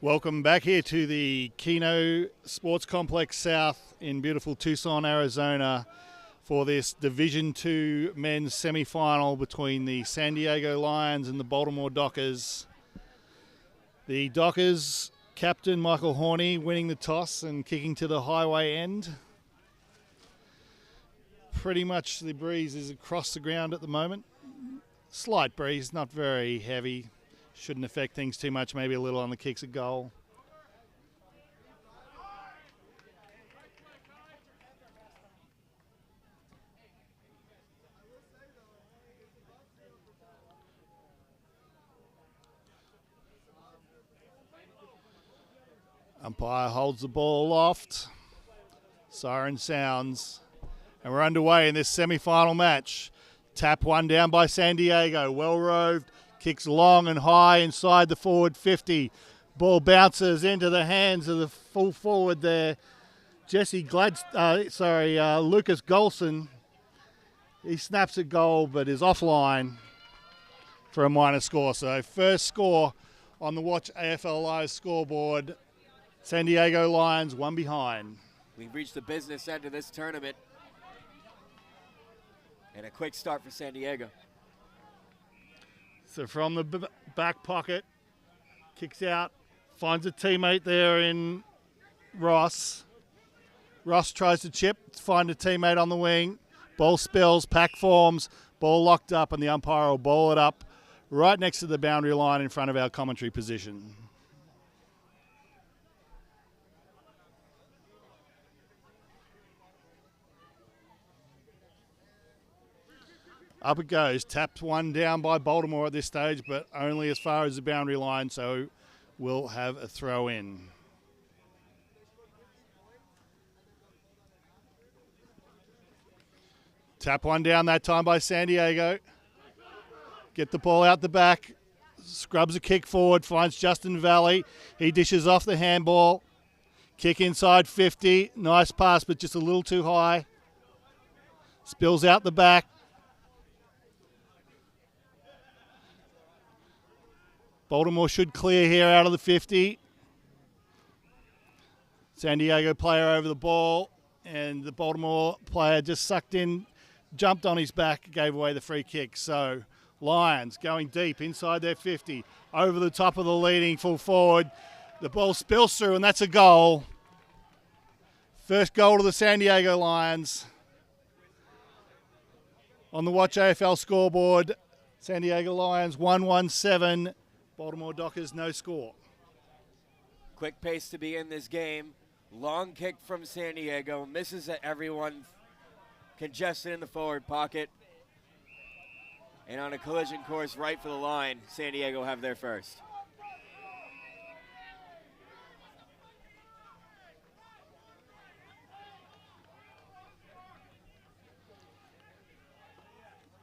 Welcome back here to the Kino Sports Complex South in beautiful Tucson, Arizona for this Division II men's semi-final between the San Diego Lions and the Baltimore Dockers. The Dockers captain Michael Horney winning the toss and kicking to the highway end. Pretty much the breeze is across the ground at the moment. Slight breeze, not very heavy. Shouldn't affect things too much, maybe a little on the kicks at goal. Umpire holds the ball aloft. Siren sounds. And we're underway in this semi-final match. Tap one down by San Diego. Well roved. Kicks long and high inside the forward 50. Ball bounces into the hands of the full forward there. Lucas Golson. He snaps a goal but is offline for a minor score. So first score on the Watch AFL Live scoreboard. San Diego Lions one behind. We've reached the business end of this tournament. And a quick start for San Diego. So from the back pocket, kicks out, finds a teammate there in Ross. Ross tries to chip, find a teammate on the wing. Ball spills, pack forms, ball locked up, and the umpire will ball it up right next to the boundary line in front of our commentary position. Up it goes. Tapped one down by Baltimore at this stage, but only as far as the boundary line, so we'll have a throw in. Tap one down that time by San Diego. Get the ball out the back. Scrubs a kick forward, finds Justin Valley. He dishes off the handball. Kick inside 50. Nice pass, but just a little too high. Spills out the back. Baltimore should clear here out of the 50. San Diego player over the ball, and the Baltimore player just sucked in, jumped on his back, gave away the free kick. So Lions going deep inside their 50, over the top of the leading full forward. The ball spills through, and that's a goal. First goal to the San Diego Lions. On the Watch AFL scoreboard, San Diego Lions 1-1-7. Baltimore Dockers, no score. Quick pace to be in this game. Long kick from San Diego. Misses at everyone. Congested in the forward pocket. And on a collision course right for the line, San Diego have their first.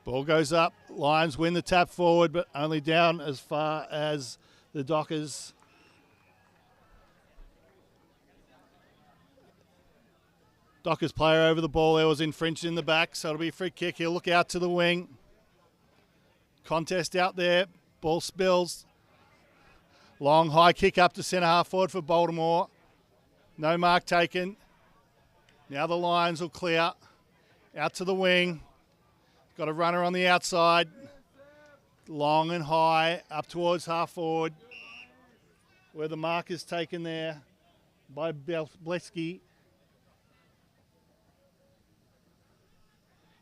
Ball goes up. Lions win the tap forward, but only down as far as the Dockers. Dockers player over the ball there was infringed in the back, so it'll be a free kick. He'll look out to the wing. Contest out there. Ball spills. Long high kick up to centre half forward for Baltimore. No mark taken. Now the Lions will clear. Out to the wing. Got a runner on the outside. Long and high, up towards half forward. Where the mark is taken there by Bleski.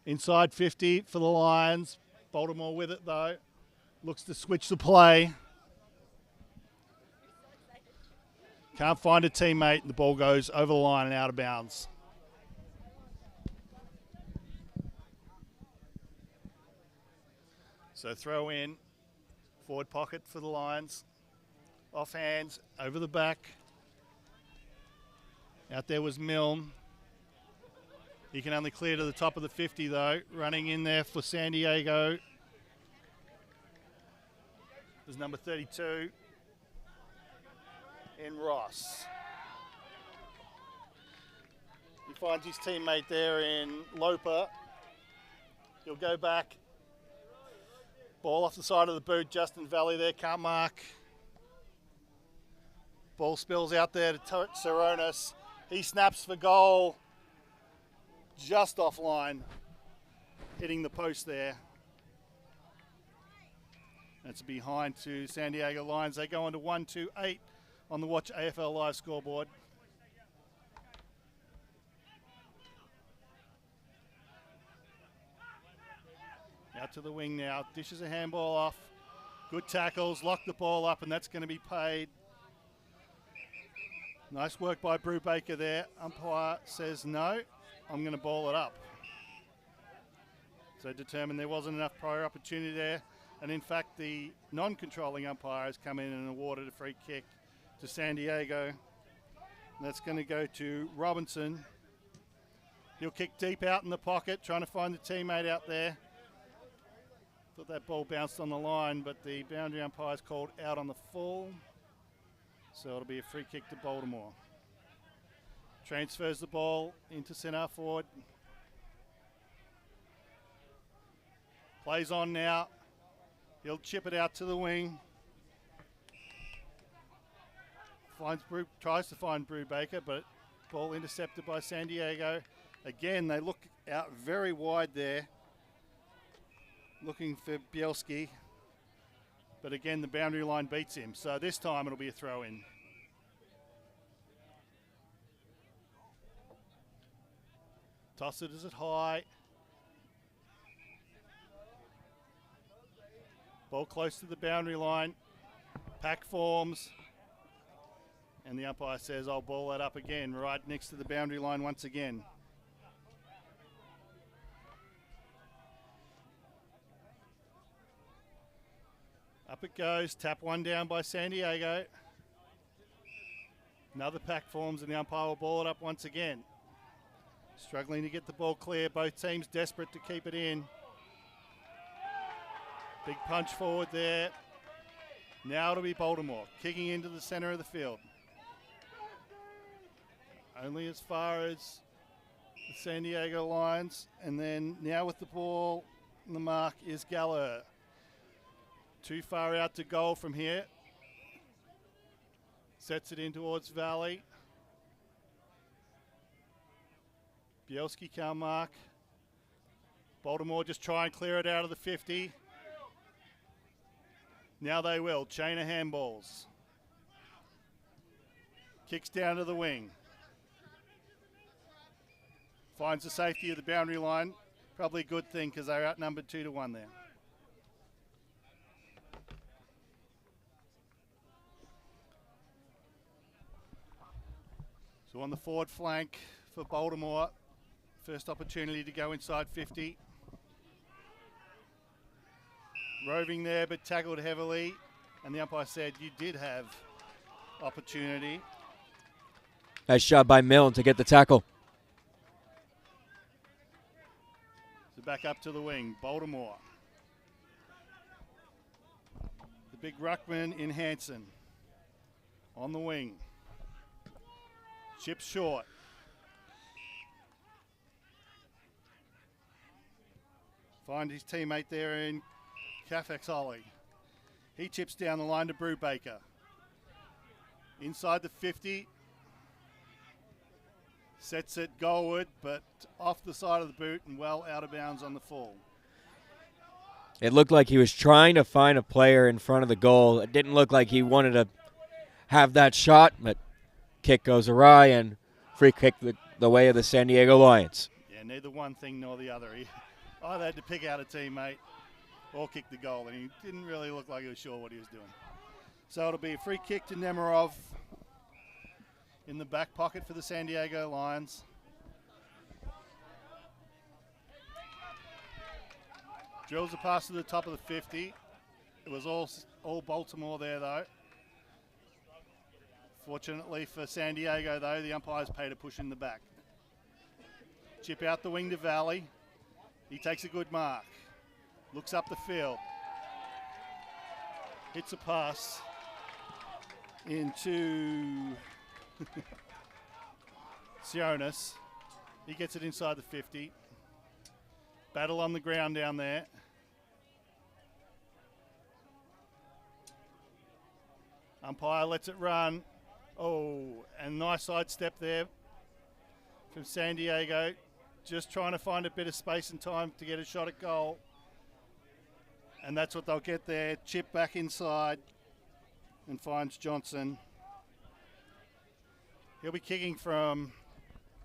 Inside 50 for the Lions. Baltimore with it though. Looks to switch the play. Can't find a teammate. The ball goes over the line and out of bounds. So throw in, forward pocket for the Lions. Off hands, over the back. Out there was Milne. He can only clear to the top of the 50 though. Running in there for San Diego is number 32 in Ross. He finds his teammate there in Loper. He'll go back. Ball off the side of the boot. Justin Valley there, can't mark. Ball spills out there to Saronis. He snaps for goal. Just offline. Hitting the post there. That's behind to San Diego Lions. They go on to 1-2-8 on the Watch AFL Live scoreboard. Out to the wing now. Dishes a handball off. Good tackles. Lock the ball up, and that's going to be paid. Nice work by Brubaker there. Umpire says no. I'm going to ball it up. So determined there wasn't enough prior opportunity there. And in fact, the non-controlling umpire has come in and awarded a free kick to San Diego. And that's going to go to Robinson. He'll kick deep out in the pocket, trying to find the teammate out there. Thought that ball bounced on the line, but the boundary umpire's called out on the full. So it'll be a free kick to Baltimore. Transfers the ball into centre forward. Plays on now. He'll chip it out to the wing. Tries to find Brubaker, but ball intercepted by San Diego. Again, they look out very wide there, looking for Bielski. But again, the boundary line beats him. So this time it'll be a throw in. Toss it as it high. Ball close to the boundary line. Pack forms. And the umpire says, I'll ball that up again, right next to the boundary line once again. Up it goes. Tap one down by San Diego. Another pack forms, and the umpire will ball it up once again. Struggling to get the ball clear. Both teams desperate to keep it in. Big punch forward there. Now it'll be Baltimore kicking into the center of the field. Only as far as the San Diego Lions. And then now with the ball, the mark is Gallagher. Too far out to goal from here. Sets it in towards Valley. Bielski can't mark. Baltimore just try and clear it out of the 50. Now they will. Chain of handballs. Kicks down to the wing. Finds the safety of the boundary line. Probably a good thing because they're outnumbered 2-1 there. So on the forward flank for Baltimore, first opportunity to go inside 50. Roving there, but tackled heavily. And the umpire said, you did have opportunity. Nice job by Milne to get the tackle. So back up to the wing, Baltimore. The big ruckman in Hanson. On the wing. Chips short. Find his teammate there in Kafexoli. He chips down the line to Brubaker. Inside the 50. Sets it goalward, but off the side of the boot and well out of bounds on the full. It looked like he was trying to find a player in front of the goal. It didn't look like he wanted to have that shot, but kick goes awry and free kick the way of the San Diego Lions. Yeah, neither one thing nor the other. He either had to pick out a teammate or kick the goal, and he didn't really look like he was sure what he was doing. So it'll be a free kick to Nemirov in the back pocket for the San Diego Lions. Drills a pass to the top of the 50. It was all Baltimore there, though. Fortunately for San Diego, though, the umpires paid a push in the back. Chip out the wing to Valley. He takes a good mark. Looks up the field. Hits a pass into Sionis. He gets it inside the 50. Battle on the ground down there. Umpire lets it run. Oh, and nice sidestep there from San Diego. Just trying to find a bit of space and time to get a shot at goal. And that's what they'll get there. Chip back inside and finds Johnson. He'll be kicking from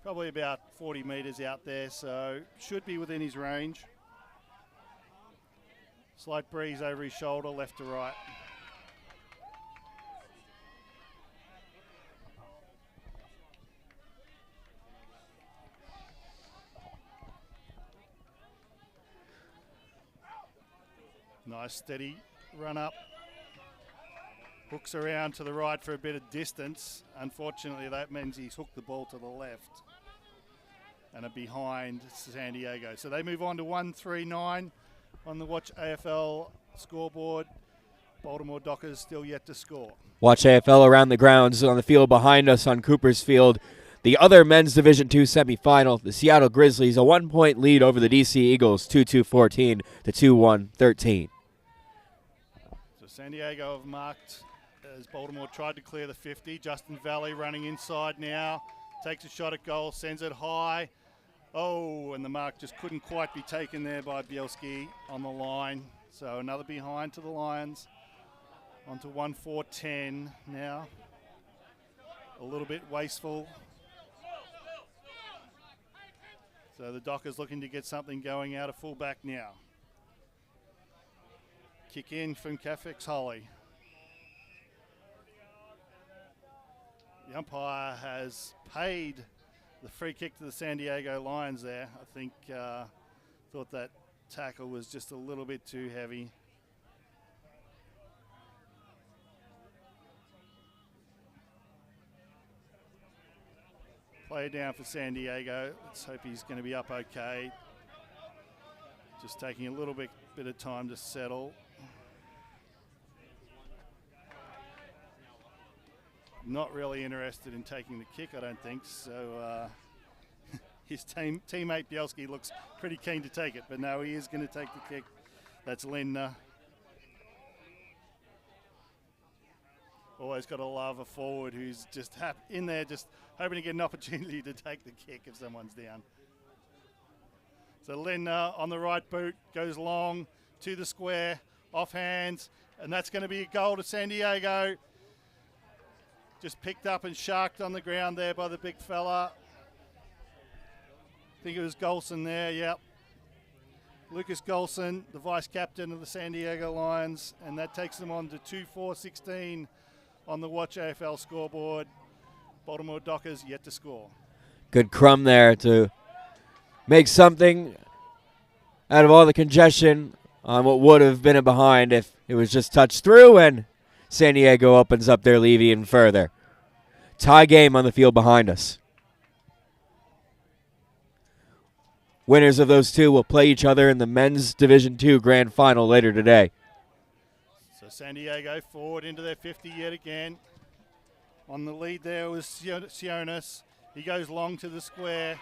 probably about 40 metres out there, so should be within his range. Slight breeze over his shoulder, left to right. Nice steady run up. Hooks around to the right for a bit of distance. Unfortunately, that means he's hooked the ball to the left and are behind San Diego. So they move on to 1-3-9 on the Watch AFL scoreboard. Baltimore Dockers still yet to score. Watch AFL around the grounds on the field behind us on Cooper's Field. The other men's Division II semifinal, the Seattle Grizzlies, a 1-point lead over the DC Eagles, 2-2-14 to 2-1-13. So San Diego have marked as Baltimore tried to clear the 50. Justin Valley running inside now. Takes a shot at goal, sends it high. Oh, and the mark just couldn't quite be taken there by Bielski on the line. So another behind to the Lions. On to 1-4-10 now. A little bit wasteful. So the Dockers looking to get something going out of fullback now. Kick in from Cafex Holly. The umpire has paid the free kick to the San Diego Lions there. I think thought that tackle was just a little bit too heavy. Play down for San Diego. Let's hope he's going to be up okay. Just taking a little bit of time to settle. Not really interested in taking the kick, I don't think. So his teammate Bielski looks pretty keen to take it, but no, he is going to take the kick. That's Lindner. Always got to love a forward who's just in there, just hoping to get an opportunity to take the kick if someone's down. So Lindner on the right boot, goes long to the square, off hands, and that's going to be a goal to San Diego. Just picked up and sharked on the ground there by the big fella. I think it was Golson there, yep. Lucas Golson, the vice captain of the San Diego Lions, and that takes them on to 2-4-16 on the Watch AFL scoreboard. Baltimore Dockers yet to score. Good crumb there to make something out of all the congestion on what would have been a behind if it was just touched through, and San Diego opens up their lead even further. Tie game on the field behind us. Winners of those two will play each other in the men's Division II Grand Final later today. So San Diego forward into their 50 yet again. On the lead there was Sionis. He goes long to the square.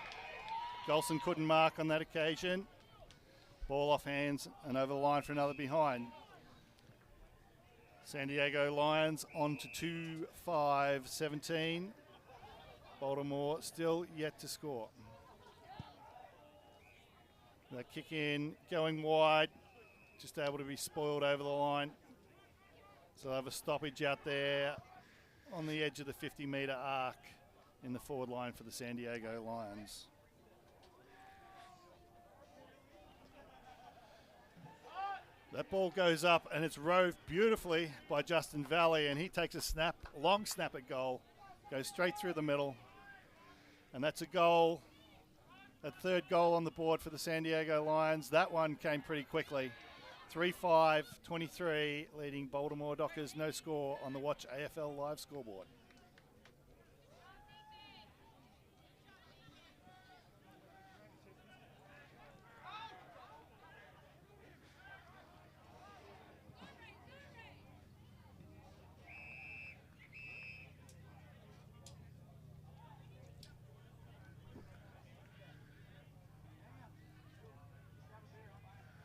Golson couldn't mark on that occasion. Ball off hands and over the line for another behind. San Diego Lions on to 2-5-17. Baltimore still yet to score. That kick in, going wide, just able to be spoiled over the line. So they'll have a stoppage out there on the edge of the 50-metre arc in the forward line for the San Diego Lions. That ball goes up and it's roved beautifully by Justin Valley, and he takes a snap, long snap at goal, goes straight through the middle, and that's a goal, a third goal on the board for the San Diego Lions. That one came pretty quickly. 3-5-23, leading Baltimore Dockers no score on the Watch AFL live scoreboard.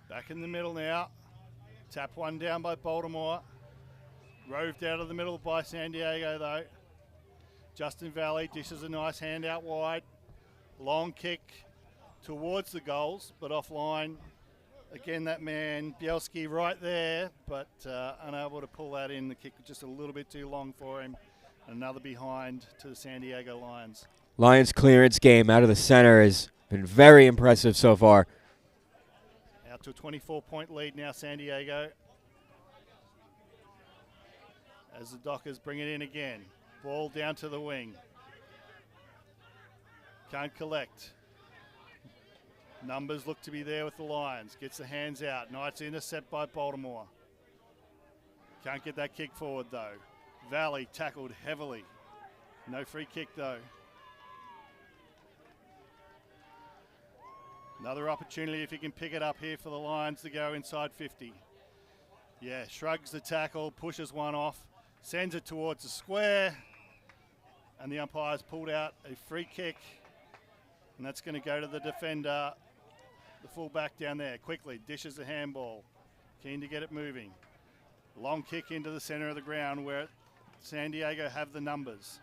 Back in the middle now. Tap one down by Baltimore. Roved out of the middle by San Diego though. Justin Valley dishes a nice hand out wide. Long kick towards the goals, but offline. Again, that man, Bielski, right there, but unable to pull that in. The kick was just a little bit too long for him. Another behind to the San Diego Lions. Lions clearance game out of the center has been very impressive so far. Out to a 24-point lead now, San Diego. As the Dockers bring it in again. Ball down to the wing. Can't collect. Numbers look to be there with the Lions. Gets the hands out. Nice intercept by Baltimore. Can't get that kick forward though. Valley tackled heavily. No free kick though. Another opportunity if he can pick it up here for the Lions to go inside 50. Yeah, shrugs the tackle, pushes one off, sends it towards the square, and the umpire's pulled out a free kick, and that's going to go to the defender, the fullback down there. Quickly dishes the handball, keen to get it moving. Long kick into the center of the ground where San Diego have the numbers.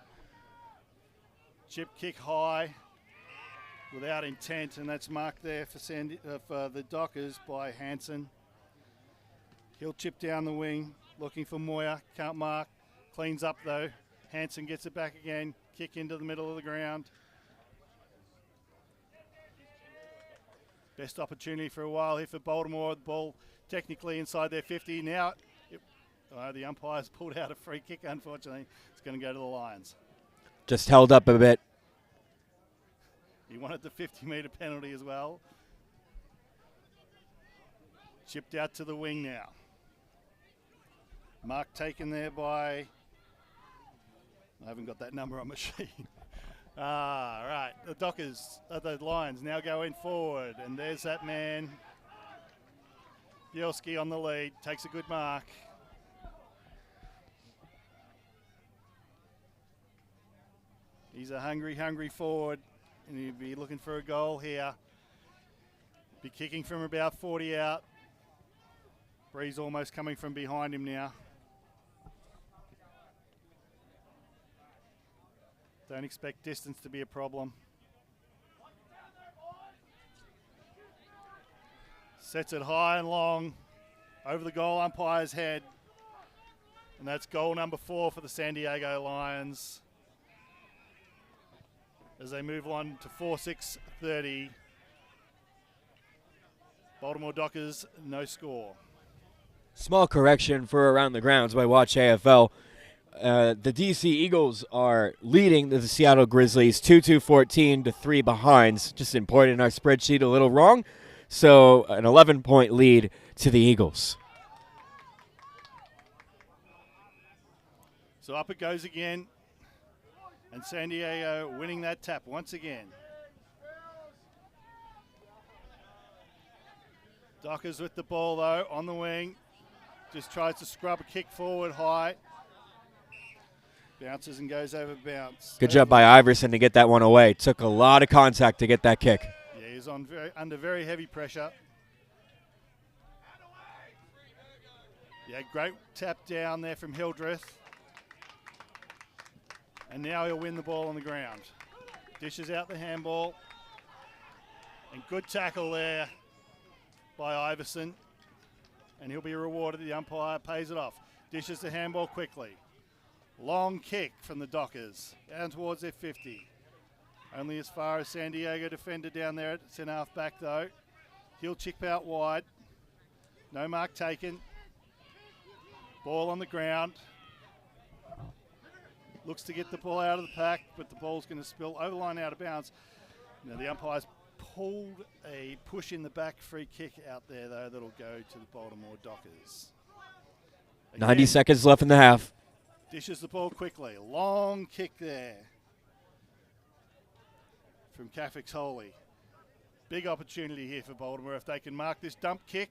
Chip kick high without intent, and that's marked there for the Dockers by Hansen. He'll chip down the wing, looking for Moyer, can't mark, cleans up though. Hansen gets it back again, kick into the middle of the ground. Best opportunity for a while here for Baltimore. The ball technically inside their 50. Now, the umpire's pulled out a free kick, unfortunately. It's going to go to the Lions. Just held up a bit. He wanted the 50-metre penalty as well. Chipped out to the wing now. Mark taken there by... I haven't got that number on my sheet. Right. The Dockers, the Lions now going forward. And there's that man. Bielski on the lead. Takes a good mark. He's a hungry forward. And he'll be looking for a goal here. Be kicking from about 40 out. Breeze almost coming from behind him now. Don't expect distance to be a problem. Sets it high and long over the goal umpire's head. And that's goal number 4 for the San Diego Lions. As they move on to 4-6-30. Baltimore Dockers, no score. Small correction for Around the Grounds by Watch AFL. The DC Eagles are leading the Seattle Grizzlies 2-14 to 3 behinds. Just important in our spreadsheet, a little wrong. So an 11-point lead to the Eagles. So up it goes again. And San Diego winning that tap once again. Dockers with the ball though, on the wing. Just tries to scrub a kick forward high. Bounces and goes over bounce. Good job by Iverson to get that one away. Took a lot of contact to get that kick. Yeah, he's under very heavy pressure. Yeah, great tap down there from Hildreth. And now he'll win the ball on the ground. Dishes out the handball. And good tackle there by Iverson. And he'll be rewarded. The umpire pays it off. Dishes the handball quickly. Long kick from the Dockers. Down towards their 50. Only as far as San Diego defender down there at centre half back though. He'll chip out wide. No mark taken. Ball on the ground. Looks to get the ball out of the pack, but the ball's going to spill over the line out of bounds. Now the umpire's pulled a push in the back free kick out there, though, that'll go to the Baltimore Dockers. Again, 90 seconds left in the half. Dishes the ball quickly. Long kick there from Cafix Holy. Big opportunity here for Baltimore if they can mark this dump kick.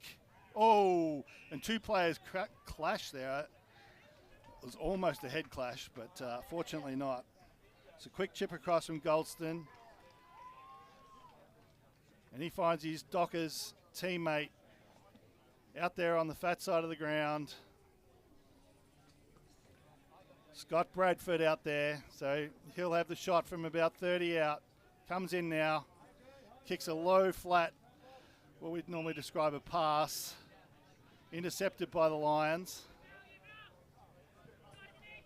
Oh, and two players clash there. It was almost a head clash, but fortunately not. It's a quick chip across from Goldston. And he finds his Dockers teammate out there on the fat side of the ground. Scott Bradford out there, so he'll have the shot from about 30 out. Comes in now, kicks a low flat, what we'd normally describe a pass, intercepted by the Lions.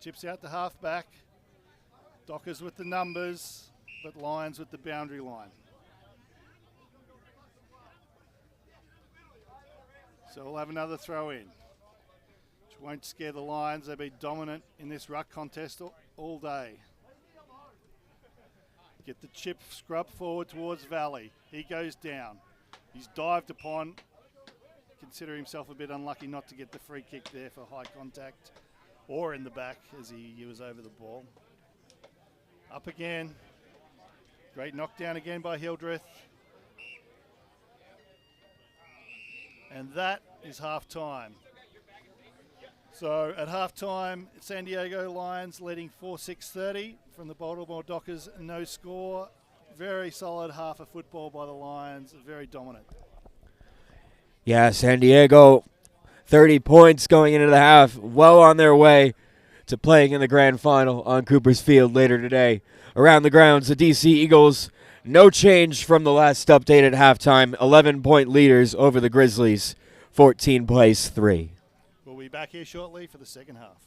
Chips out to half back. Dockers with the numbers, but Lions with the boundary line. So we'll have another throw in, which won't scare the Lions. They've been dominant in this ruck contest all day. Get the chip scrub forward towards Valley. He goes down. He's dived upon. Consider himself a bit unlucky not to get the free kick there for high contact or in the back as he was over the ball. Up again. Great knockdown again by Hildreth. And that is half time. So at half time, San Diego Lions leading 4-6-30 from the Baltimore Dockers. No score. Very solid half of football by the Lions. Very dominant. Yeah, San Diego, 30 points going into the half. Well on their way to playing in the grand final on Coopers Field later today. Around the grounds, the DC Eagles, no change from the last update at halftime. 11-point leaders over the Grizzlies, 14 plays 3. We'll be back here shortly for the second half.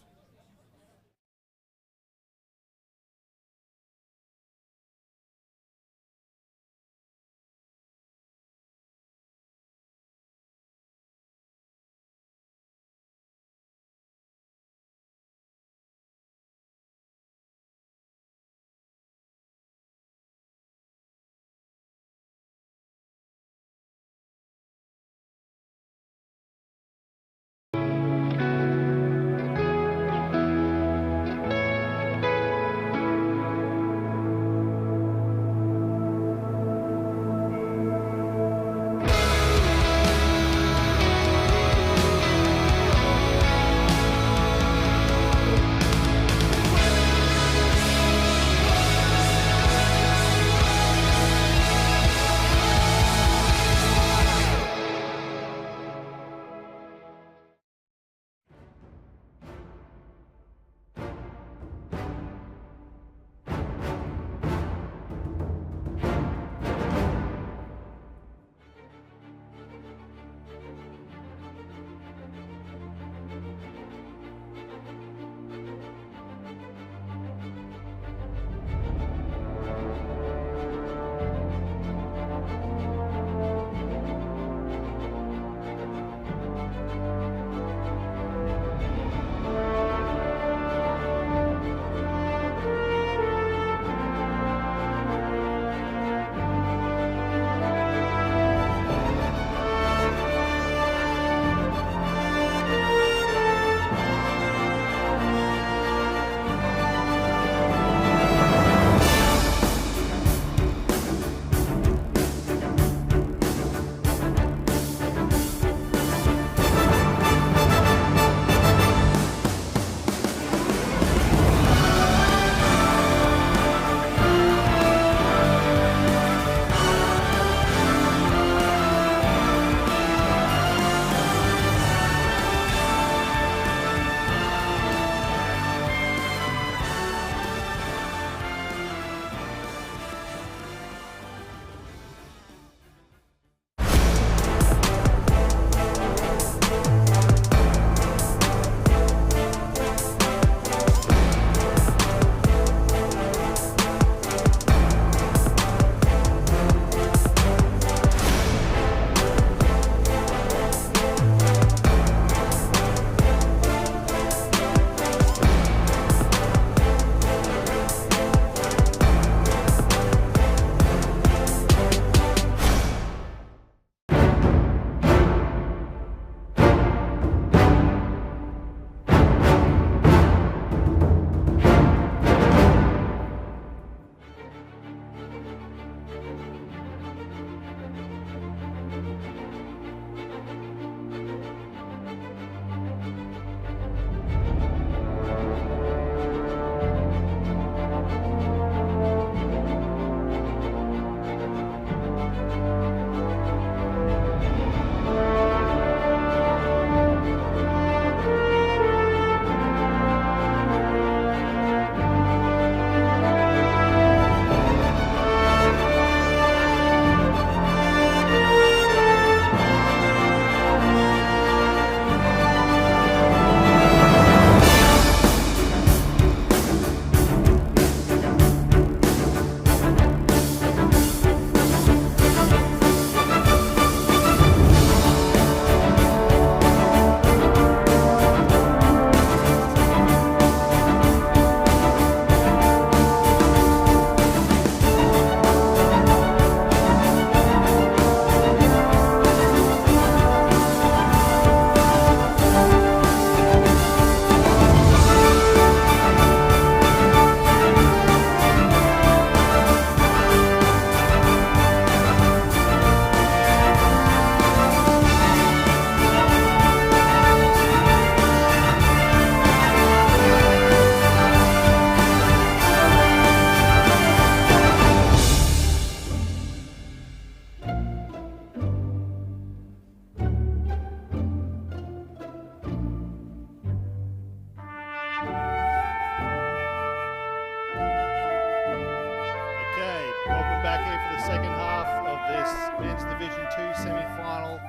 Welcome back here for the second half of this Men's Division 2 semi-final.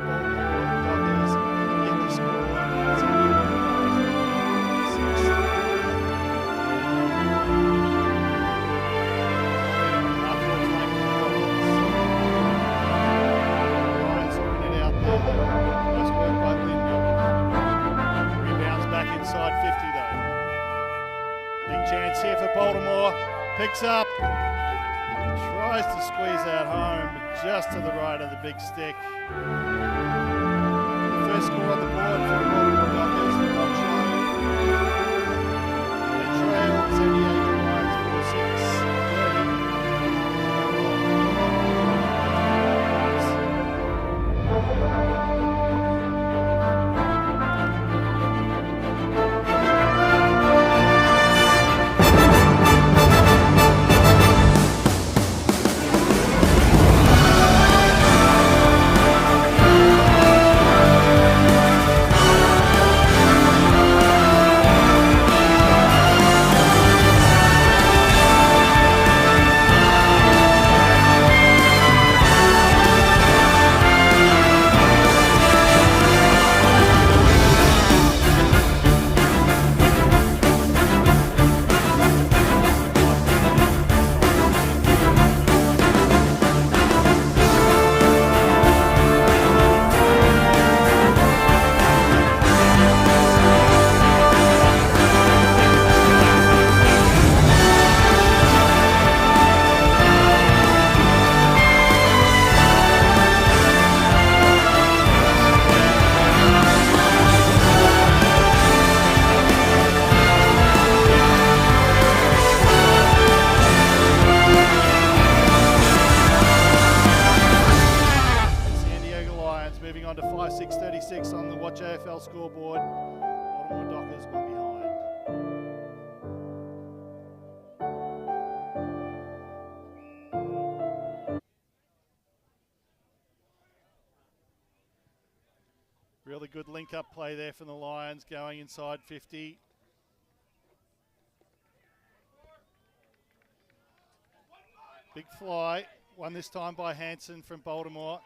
Baltimore Dockers get the score. Lions sorting it out there. Nice work by Linda. Rebounds back inside 50 though. Big chance here for Baltimore. Picks up. Tries to squeeze out home, but just to the right of the big stick. The first score on the board for the Baltimore Dockers. They trail San Diego Lions 4-6. Moving on to 5-6-36 on the USAFL scoreboard. Baltimore Dockers one behind. Really good link-up play there from the Lions, going inside 50. Big fly, won this time by Hansen from Baltimore.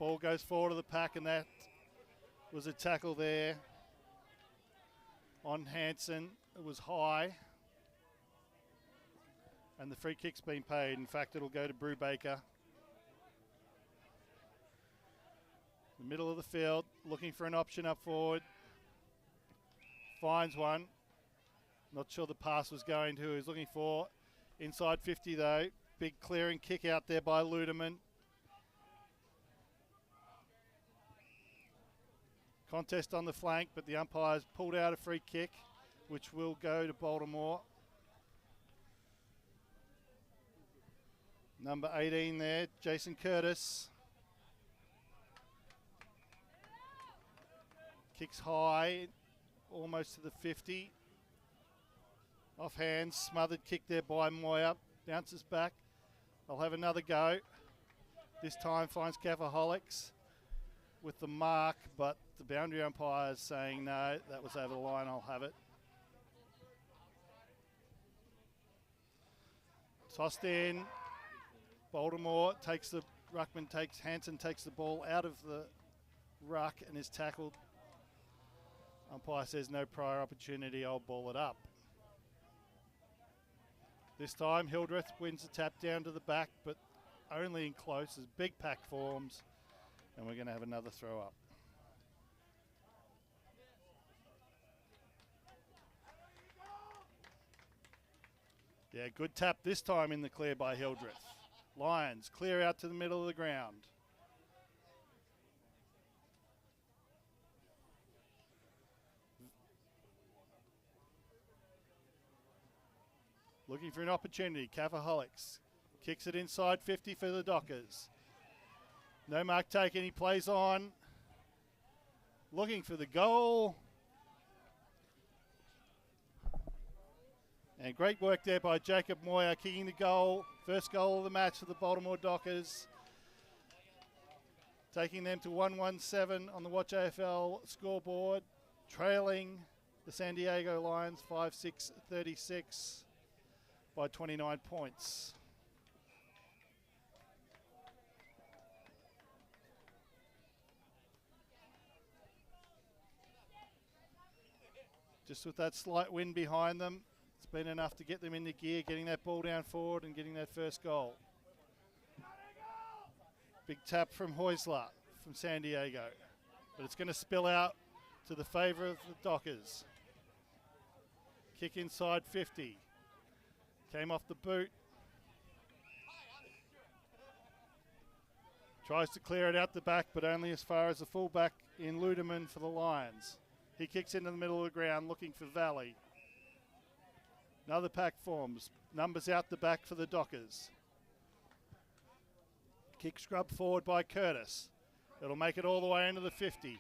Ball goes forward of the pack, and that was a tackle there on Hansen. It was high, and the free kick's been paid. In fact, it'll go to Brubaker. The middle of the field, looking for an option up forward. Finds one. Not sure the pass was going to. He's looking for inside 50 though. Big clearing kick out there by Ludeman. Contest on the flank, but the umpires pulled out a free kick, which will go to Baltimore. Number 18 there, Jason Curtis. Kicks high, almost to the 50. Off hands, smothered kick there by Moyer. Bounces back. They'll have another go. This time finds Cafaholics with the mark, but the boundary umpire is saying no, that was over the line, I'll have it. Tossed in. Baltimore takes the ruckman, Hansen takes the ball out of the ruck and is tackled. Umpire says no prior opportunity, I'll ball it up. This time Hildreth wins the tap down to the back, but only in close as big pack forms, and we're going to have another throw up. Yeah, good tap this time in the clear by Hildreth. Lions clear out to the middle of the ground. Looking for an opportunity, Cafaholics kicks it inside 50 for the Dockers. No mark taken, he plays on. Looking for the goal. And great work there by Jacob Moyer, kicking the goal. First goal of the match for the Baltimore Dockers. Taking them to 1-1-7 on the USAFL scoreboard. Trailing the San Diego Lions 5-6-36 by 29 points. Just with that slight wind behind them, it's been enough to get them into gear, getting that ball down forward and getting that first goal. Big tap from Heusler from San Diego, but it's going to spill out to the favour of the Dockers. Kick inside 50. Came off the boot. Tries to clear it out the back, but only as far as the fullback in Ludeman for the Lions. He kicks into the middle of the ground looking for Valley. Another pack forms. Numbers out the back for the Dockers. Kick scrub forward by Curtis. It'll make it all the way into the 50.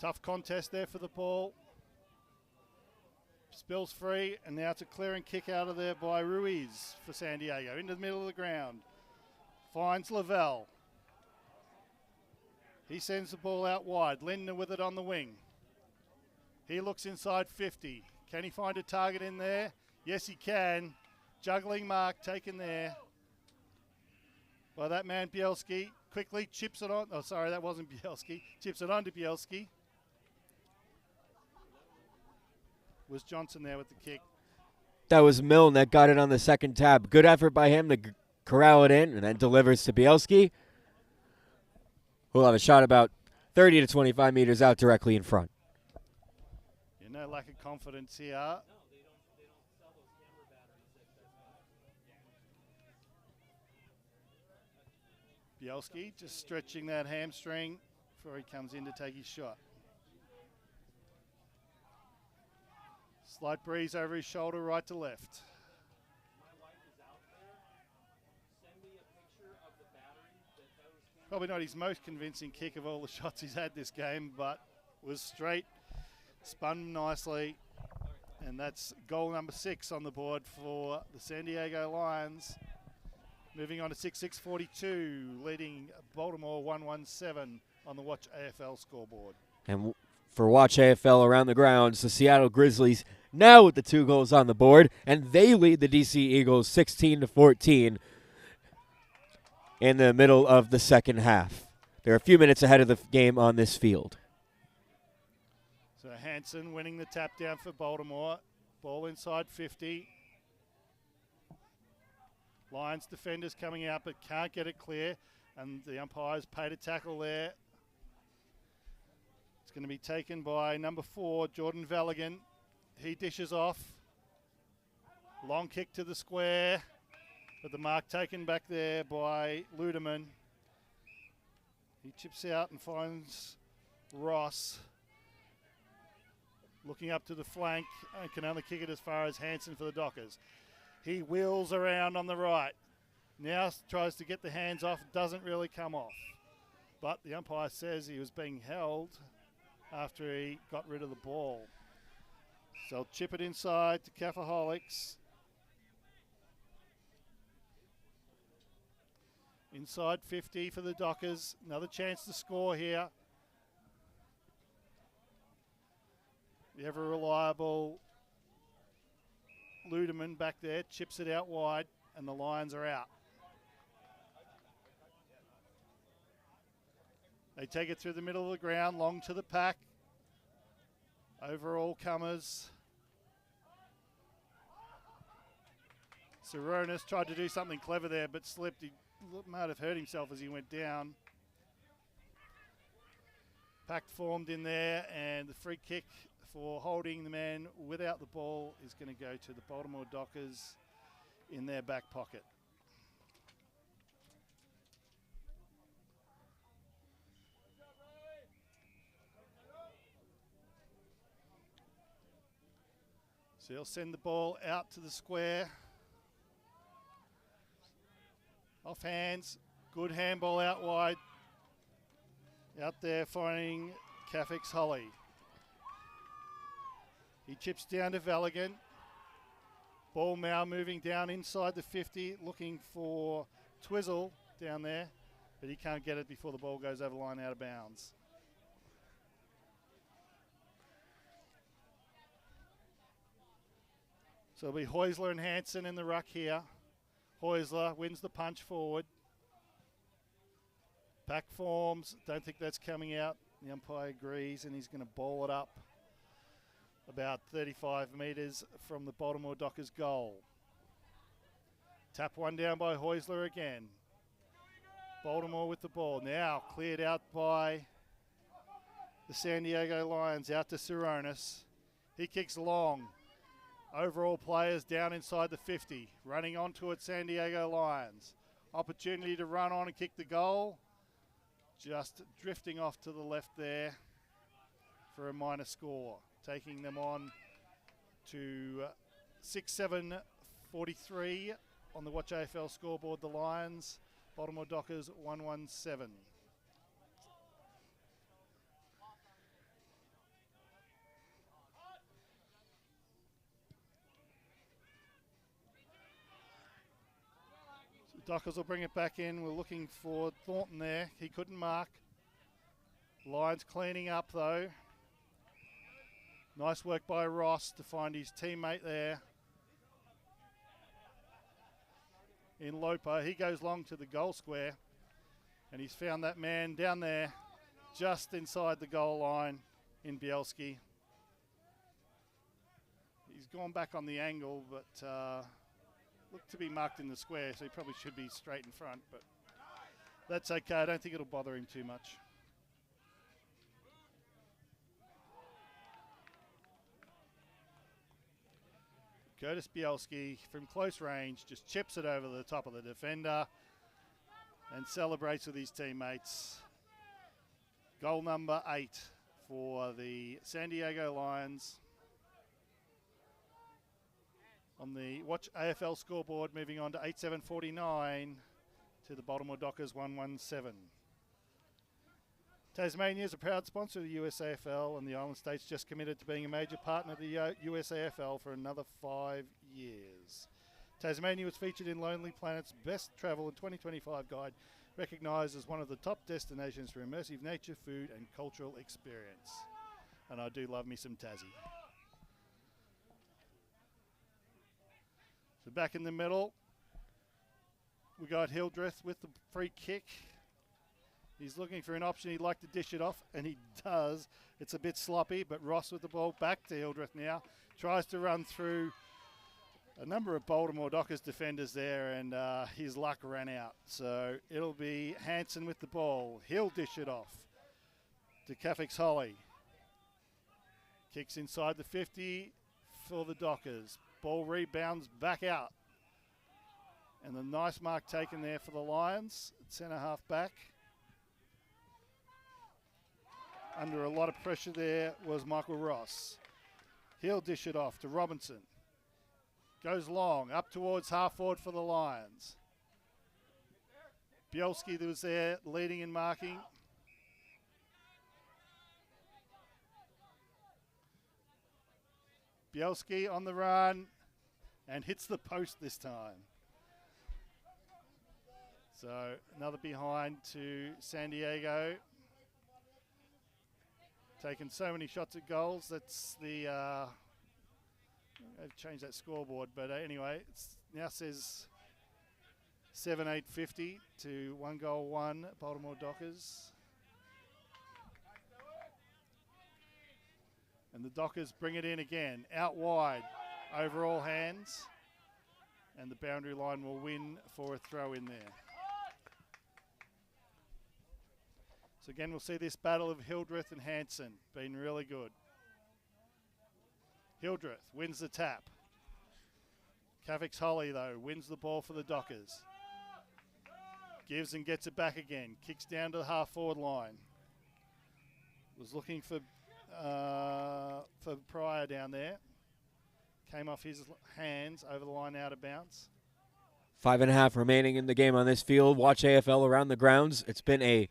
Tough contest there for the ball. Spills free, and now it's a clearing kick out of there by Ruiz for San Diego. Into the middle of the ground. Finds Lavelle. He sends the ball out wide. Lindner with it on the wing. He looks inside 50. Can he find a target in there? Yes, he can. Juggling mark taken there by that man Bielski. Quickly chips it on. Oh, sorry, that wasn't Bielski. Chips it on to Bielski. Was Johnson there with the kick? That was Milne that got it on the second tab. Good effort by him to corral it in and then delivers to Bielski, who'll have a shot about 30 to 25 meters out directly in front. Yeah, no lack of confidence here. Bielski just stretching that hamstring before he comes in to take his shot. Slight breeze over his shoulder, right to left. Probably not his most convincing kick of all the shots he's had this game, but was straight, spun nicely, and that's goal number 6 on the board for the San Diego Lions. Moving on to 6-6-42, leading Baltimore 1-1-7 on the Watch AFL scoreboard. And for Watch AFL around the grounds, the Seattle Grizzlies now with the 2 goals on the board, and they lead the DC Eagles 16-14 in the middle of the second half. They're a few minutes ahead of the game on this field. So Hansen winning the tap down for Baltimore. Ball inside 50. Lions defenders coming out but can't get it clear, and the umpires paid a tackle there. It's going to be taken by number 4, Jordan Valigan. He dishes off. Long kick to the square, but the mark taken back there by Ludeman. He chips out and finds Ross. Looking up to the flank, and can only kick it as far as Hansen for the Dockers. He wheels around on the right. Now tries to get the hands off, doesn't really come off. But the umpire says he was being held after he got rid of the ball. So I'll chip it inside to Caffaholics. Inside 50 for the Dockers. Another chance to score here. The ever reliable Ludeman back there chips it out wide, and the Lions are out. They take it through the middle of the ground, long to the pack. Overall comers. Saronis tried to do something clever there, but slipped. He might have hurt himself as he went down. Pack formed in there, and the free kick for holding the man without the ball is going to go to the Baltimore Dockers in their back pocket. So he'll send the ball out to the square. Off hands, good handball out wide. Out there finding Cafix Holly. He chips down to Valigan. Ball now moving down inside the 50, looking for Twizzle down there, but he can't get it before the ball goes over the line out of bounds. So it'll be Heusler and Hansen in the ruck here. Heusler wins the punch forward. Pack forms, don't think that's coming out. The umpire agrees, and he's going to bowl it up about 35 metres from the Baltimore Dockers goal. Tap one down by Heusler again. Baltimore with the ball. Now cleared out by the San Diego Lions, out to Sironis. He kicks long. Overall players down inside the 50. Running onto it, San Diego Lions. Opportunity to run on and kick the goal. Just drifting off to the left there for a minor score. Taking them on to 6-7-43 on the Watch AFL scoreboard. The Lions, Baltimore Dockers 1-1-7. Dockers will bring it back in. We're looking for Thornton there. He couldn't mark. Lions cleaning up though. Nice work by Ross to find his teammate there in Loper. He goes long to the goal square and he's found that man down there just inside the goal line in Bielski. He's gone back on the angle, but looked to be marked in the square, so he probably should be straight in front, but that's okay. I don't think it'll bother him too much. Curtis Bielski from close range just chips it over the top of the defender and celebrates with his teammates. Goal number 8 for the San Diego Lions. On the Watch AFL scoreboard, moving on to 8-7-49 to the Baltimore Dockers 1-1-7. Tasmania is a proud sponsor of the USAFL, and the Island States just committed to being a major partner of the USAFL for another 5 years. Tasmania was featured in Lonely Planet's Best Travel in 2025 guide, recognised as one of the top destinations for immersive nature, food and cultural experience. And I do love me some Tassie. So back in the middle, we got Hildreth with the free kick. He's looking for an option. He'd like to dish it off, and he does. It's a bit sloppy, but Ross with the ball back to Hildreth now. Tries to run through a number of Baltimore Dockers defenders there, and his luck ran out. So it'll be Hansen with the ball. He'll dish it off to Kafix Holly. Kicks inside the 50 for the Dockers. Ball rebounds back out. And the nice mark taken there for the Lions. Centre half back. Under a lot of pressure there was Michael Ross. He'll dish it off to Robinson. Goes long, up towards half forward for the Lions. Bielski that was there leading and marking. Bielski on the run and hits the post this time. So another behind to San Diego. Taken so many shots at goals. That's the, I've changed that scoreboard, but anyway, it now says 7-8-50 to 1-1 Baltimore Dockers. And the Dockers bring it in again, out wide, over all hands. And the boundary line will win for a throw in there. So again, we'll see this battle of Hildreth and Hansen. Been really good. Hildreth wins the tap. Kafix Holly, though, wins the ball for the Dockers. Gives and gets it back again. Kicks down to the half-forward line. Was looking for Pryor down there. Came off his hands over the line out of bounds. 5.5 remaining in the game on this field. Watch AFL around the grounds. It's been a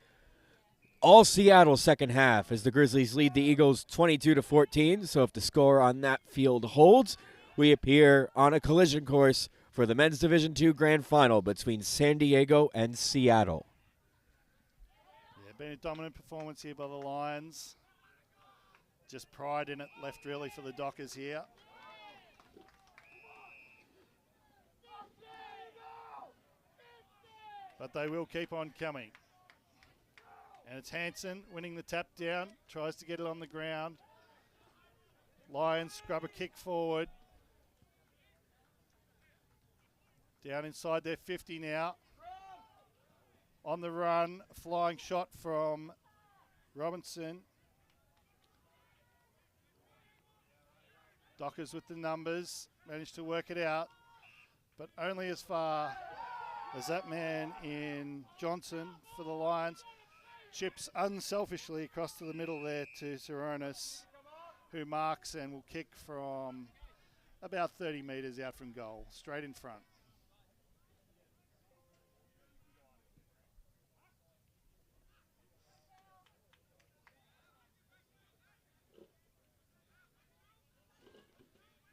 all Seattle second half as the Grizzlies lead the Eagles 22-14. So if the score on that field holds, we appear on a collision course for the Men's Division II Grand Final between San Diego and Seattle. Yeah, been a dominant performance here by the Lions. Just pride in it left really for the Dockers here. But they will keep on coming. And it's Hansen winning the tap down. Tries to get it on the ground. Lions scrub a kick forward. Down inside their 50 now. On the run, flying shot from Robinson. Dockers with the numbers, managed to work it out, but only as far as that man in Johnson for the Lions chips unselfishly across to the middle there to Saronis, who marks and will kick from about 30 metres out from goal, straight in front.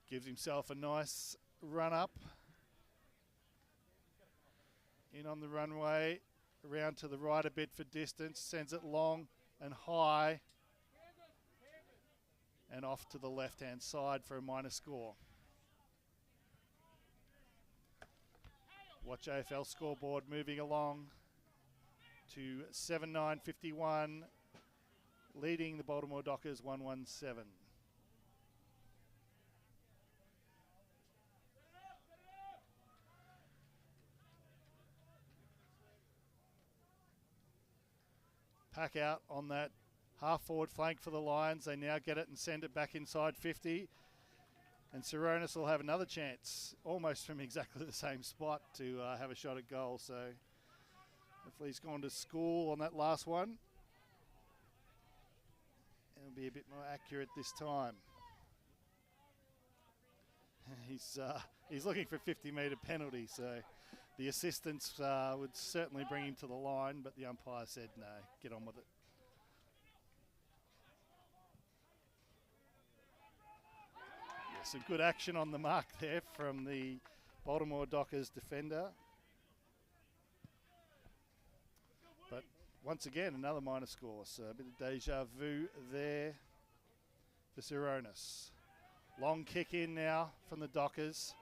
Gives himself a nice run up. In on the runway, around to the right a bit for distance, sends it long and high, and off to the left-hand side for a minor score. Watch AFL scoreboard moving along to 7-9-51, leading the Baltimore Dockers 1-1-7. Pack out on that half-forward flank for the Lions. They now get it and send it back inside 50. And Saronis will have another chance, almost from exactly the same spot, to have a shot at goal. So hopefully he's gone to school on that last one. It'll be a bit more accurate this time. He's looking for a 50-metre penalty, so the assistants would certainly bring him to the line, but the umpire said no, get on with it. Yeah, some good action on the mark there from the Baltimore Dockers defender. But once again, another minor score, so a bit of deja vu there for Saronis. Long kick in now from the Dockers.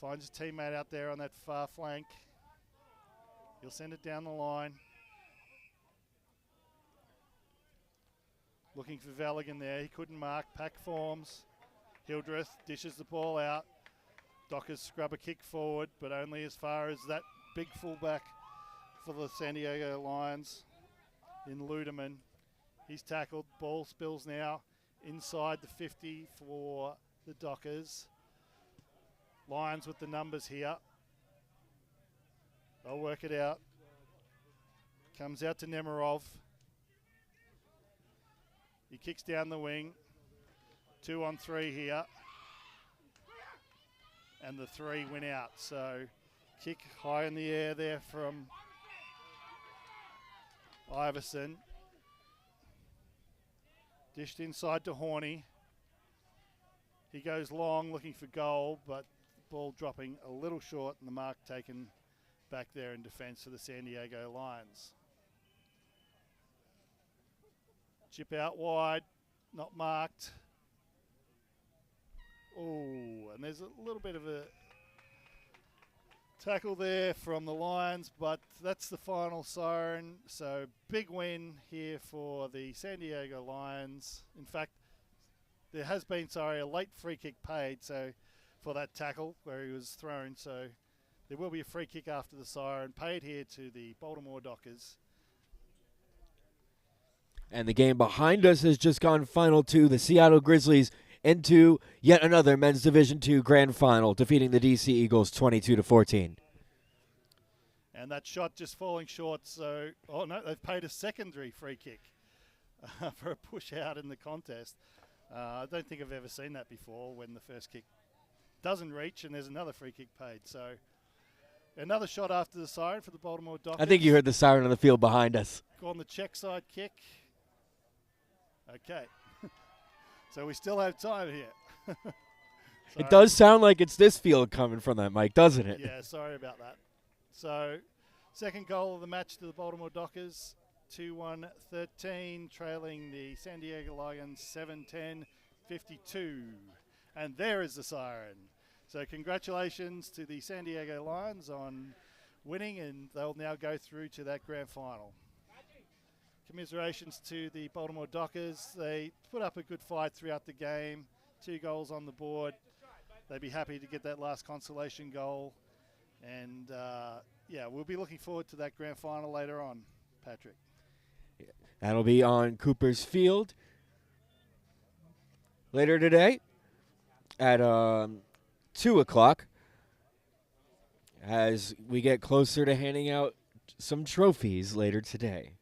Finds a teammate out there on that far flank. He'll send it down the line. Looking for Valigan there. He couldn't mark. Pack forms. Hildreth dishes the ball out. Dockers scrub a kick forward, but only as far as that big fullback for the San Diego Lions in Ludeman. He's tackled. Ball spills now inside the 50 for the Dockers. Lions with the numbers here. They'll work it out. Comes out to Nemirov. He kicks down the wing. 2-on-3 here. And the 3 went out. So kick high in the air there from Iverson. Dished inside to Horney. He goes long looking for goal, but ball dropping a little short and the mark taken back there in defence for the San Diego Lions. Chip out wide, not marked. Oh, and there's a little bit of a tackle there from the Lions, but that's the final siren. So big win here for the San Diego Lions. In fact, there has been, a late free kick paid, so for that tackle where he was thrown. So there will be a free kick after the siren paid here to the Baltimore Dockers. And the game behind us has just gone final to the Seattle Grizzlies into yet another men's Division II grand final, defeating the DC Eagles 22-14. And that shot just falling short. So, oh no, they've paid a secondary free kick for a push out in the contest. I don't think I've ever seen that before, when the first kick doesn't reach and there's another free kick paid. So another shot after the siren for the Baltimore Dockers. I think you heard the siren on the field behind us. On the check side kick. Okay. So we still have time here. It does sound like it's this field coming from that mic, doesn't it? Yeah, sorry about that. So second goal of the match to the Baltimore Dockers. 2-1-13, trailing the San Diego Lions 7-10-52. And there is the siren. So congratulations to the San Diego Lions on winning, and they'll now go through to that grand final. commiserations to the Baltimore Dockers. They put up a good fight throughout the game. 2 goals on the board. They'd be happy to get that last consolation goal. And, yeah, we'll be looking forward to that grand final later on, Patrick. That'll be on Cooper's Field later today at 2 o'clock as we get closer to handing out some trophies later today.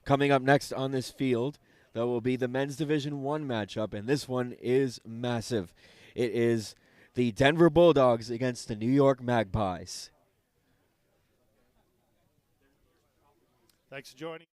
Coming up next on this field, there will be the Men's Division I matchup, and this one is massive. It is the Denver Bulldogs against the New York Magpies. Thanks for joining.